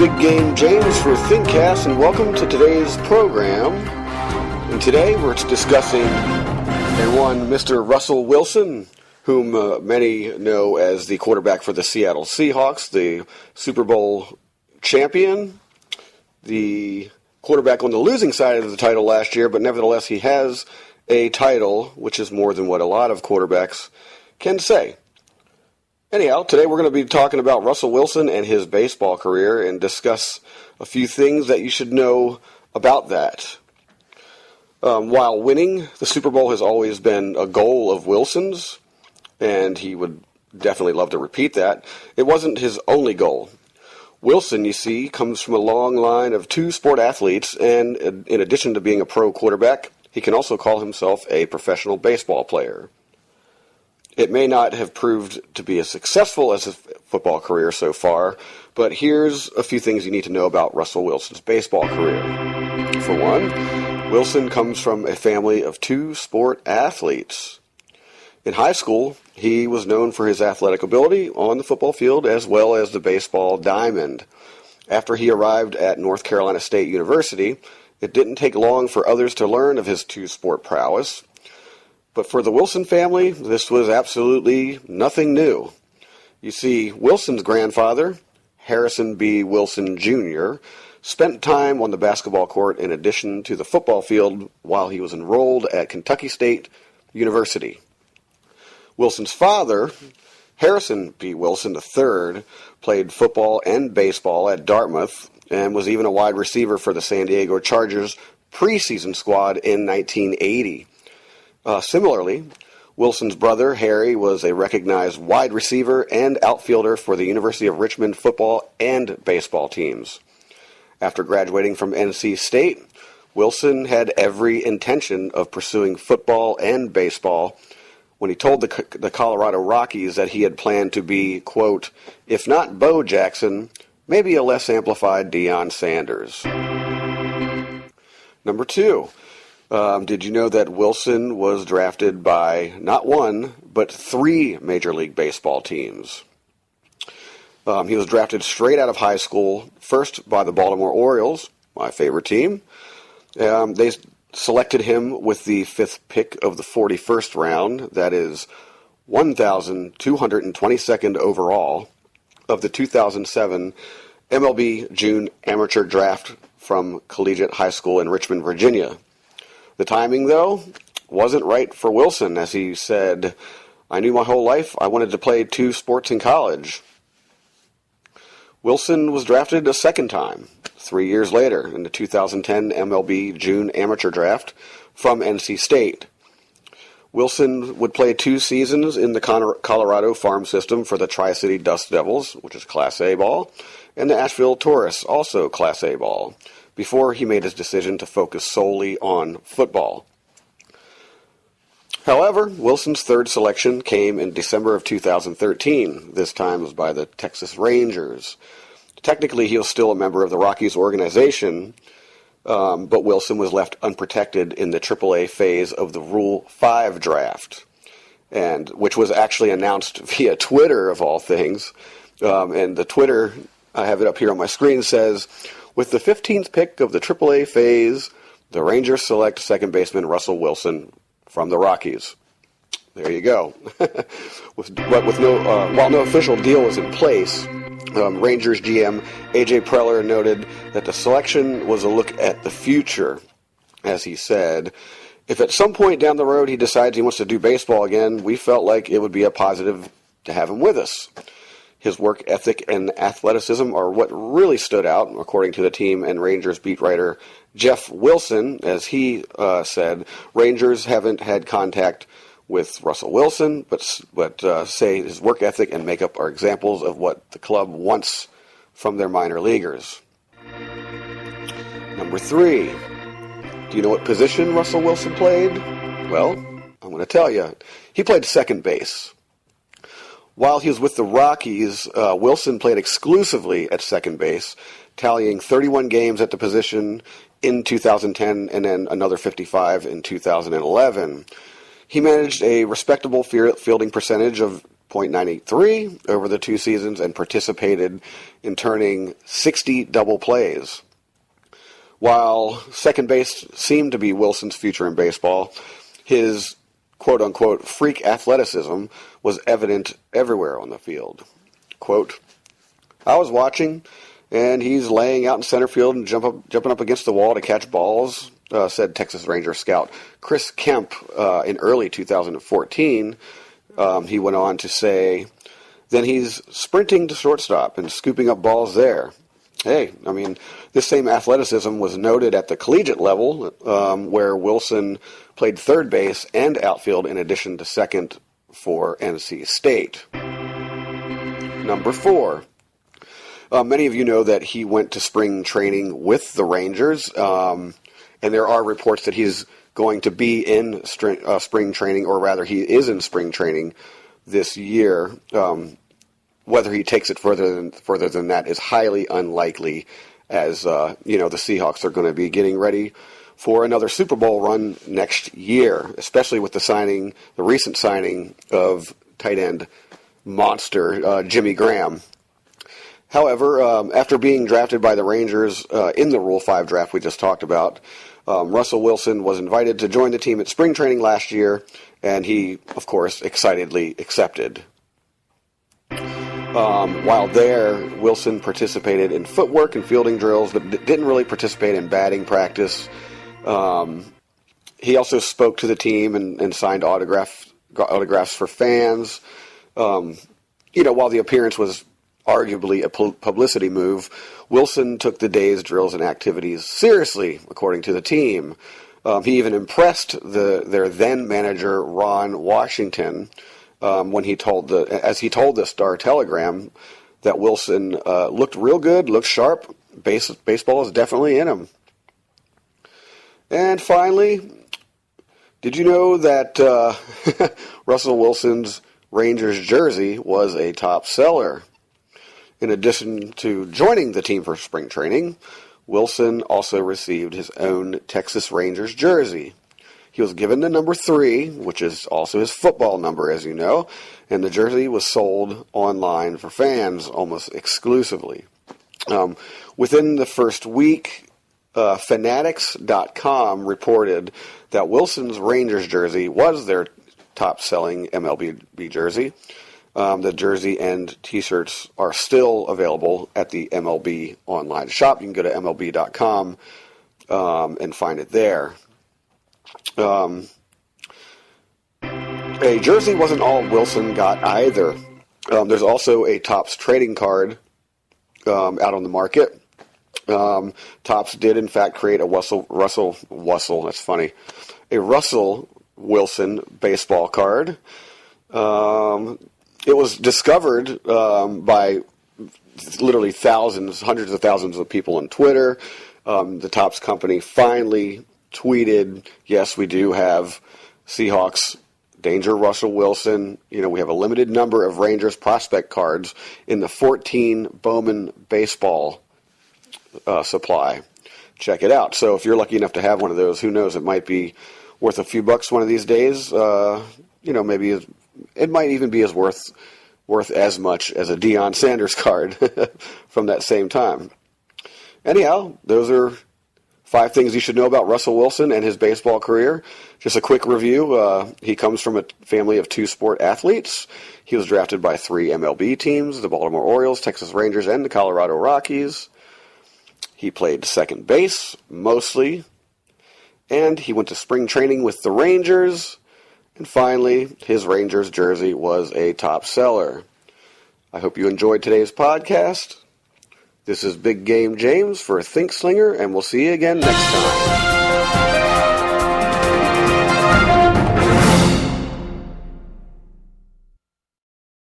Big Game James for ThinkCast, and welcome to today's program. And today we're discussing one Mr. Russell Wilson, whom many know as the quarterback for the Seattle Seahawks, the Super Bowl champion, the quarterback on the losing side of the title last year, but nevertheless he has a title, which is more than what a lot of quarterbacks can say. Anyhow, today we're going to be talking about Russell Wilson and his baseball career and discuss a few things that you should know about that. While winning the Super Bowl has always been a goal of Wilson's, and he would definitely love to repeat that, it wasn't his only goal. Wilson, you see, comes from a long line of two sport athletes, and in addition to being a pro quarterback, he can also call himself a professional baseball player. It may not have proved to be as successful as his football career so far, but here's a few things you need to know about Russell Wilson's baseball career. For one, Wilson comes from a family of two sport athletes. In high school, he was known for his athletic ability on the football field as well as the baseball diamond. After he arrived at North Carolina State University, it didn't take long for others to learn of his two-sport prowess. But for the Wilson family, this was absolutely nothing new. You see, Wilson's grandfather, Harrison B. Wilson Jr., spent time on the basketball court in addition to the football field while he was enrolled at Kentucky State University. Wilson's father, Harrison B. Wilson III, played football and baseball at Dartmouth and was even a wide receiver for the San Diego Chargers preseason squad in 1980. Similarly, Wilson's brother, Harry, was a recognized wide receiver and outfielder for the University of Richmond football and baseball teams. After graduating from NC State, Wilson had every intention of pursuing football and baseball when he told the Colorado Rockies that he had planned to be, quote, if not Bo Jackson, maybe a less amplified Deion Sanders. Number two. Did you know that Wilson was drafted by not one, but three Major League Baseball teams? He was drafted straight out of high school, first by the Baltimore Orioles, my favorite team. They selected him with the fifth pick of the 41st round, that is 1,222nd overall, of the 2007 MLB June Amateur Draft from Collegiate High School in Richmond, Virginia. The timing, though, wasn't right for Wilson, as he said, I knew my whole life I wanted to play two sports in college. Wilson was drafted a second time, 3 years later, in the 2010 MLB June Amateur Draft from NC State. Wilson would play 2 seasons in the Colorado farm system for the Tri-City Dust Devils, which is Class A ball, and the Asheville Taurus, also Class A ball, before he made his decision to focus solely on football. However, Wilson's third selection came in December of 2013. This time was by the Texas Rangers. Technically, he was still a member of the Rockies organization, but Wilson was left unprotected in the AAA phase of the Rule 5 draft, and which was actually announced via Twitter, of all things. And the Twitter, I have it up here on my screen, says, with the 15th pick of the AAA phase, the Rangers select second baseman Russell Wilson from the Rockies. There you go. While no official deal was in place, Rangers GM A.J. Preller noted that the selection was a look at the future. As he said, if at some point down the road he decides he wants to do baseball again, we felt like it would be a positive to have him with us. His work ethic and athleticism are what really stood out, according to the team and Rangers beat writer Jeff Wilson. As he said, Rangers haven't had contact with Russell Wilson, but say his work ethic and makeup are examples of what the club wants from their minor leaguers. Number 3. Do you know what position Russell Wilson played? Well, I'm going to tell you. He played second base. While he was with the Rockies, Wilson played exclusively at second base, tallying 31 games at the position in 2010 and then another 55 in 2011. He managed a respectable fielding percentage of .983 over the 2 seasons and participated in turning 60 double plays. While second base seemed to be Wilson's future in baseball, his quote-unquote freak athleticism was evident everywhere on the field. Quote, I was watching, and he's laying out in center field and jumping up against the wall to catch balls, said Texas Ranger scout Chris Kemp in early 2014. He went on to say, then he's sprinting to shortstop and scooping up balls there. Hey, I mean, this same athleticism was noted at the collegiate level, where Wilson played third base and outfield in addition to second for NC State. Number 4. Many of you know that he went to spring training with the Rangers, and there are reports that he's going to be in spring training, or rather he is in spring training this year. Whether he takes it further than that is highly unlikely, as the Seahawks are going to be getting ready for another Super Bowl run next year, especially with the recent signing of tight end monster Jimmy Graham. However, after being drafted by the Rangers in the Rule 5 draft we just talked about, Russell Wilson was invited to join the team at spring training last year, and he, of course, excitedly accepted. While there, Wilson participated in footwork and fielding drills, but didn't really participate in batting practice. He also spoke to the team and signed autographs for fans. While the appearance was arguably a publicity move, Wilson took the day's drills and activities seriously, according to the team. He even impressed their then manager, Ron Washington, when he told the Star-Telegram that Wilson looked real good, looked sharp. Baseball is definitely in him. And finally, did you know that Russell Wilson's Rangers jersey was a top seller? In addition to joining the team for spring training, Wilson also received his own Texas Rangers jersey. He was given the number 3, which is also his football number, as you know, and the jersey was sold online for fans almost exclusively. Within the first week, Fanatics.com reported that Wilson's Rangers jersey was their top-selling MLB jersey. The jersey and T-shirts are still available at the MLB online shop. You can go to MLB.com and find it there. A jersey wasn't all Wilson got either. There's also a Topps trading card out on the market. Topps did, in fact, create a Russell Wilson baseball card. It was discovered by literally hundreds of thousands of people on Twitter. The Topps company finally tweeted, yes, we do have Seahawks danger Russell Wilson. We have a limited number of Rangers prospect cards in the 14 Bowman baseball supply. Check it out. So if you're lucky enough to have one of those, who knows, it might be worth a few bucks one of these days. Maybe it might even be worth as much as a Deion Sanders card from that same time. Anyhow, those are 5 things you should know about Russell Wilson and his baseball career. Just a quick review. He comes from a family of 2 sport athletes. He was drafted by 3 MLB teams, the Baltimore Orioles, Texas Rangers, and the Colorado Rockies. He played second base, mostly. And he went to spring training with the Rangers. And finally, his Rangers jersey was a top seller. I hope you enjoyed today's podcast. This is Big Game James for Think Slinger, and we'll see you again next time.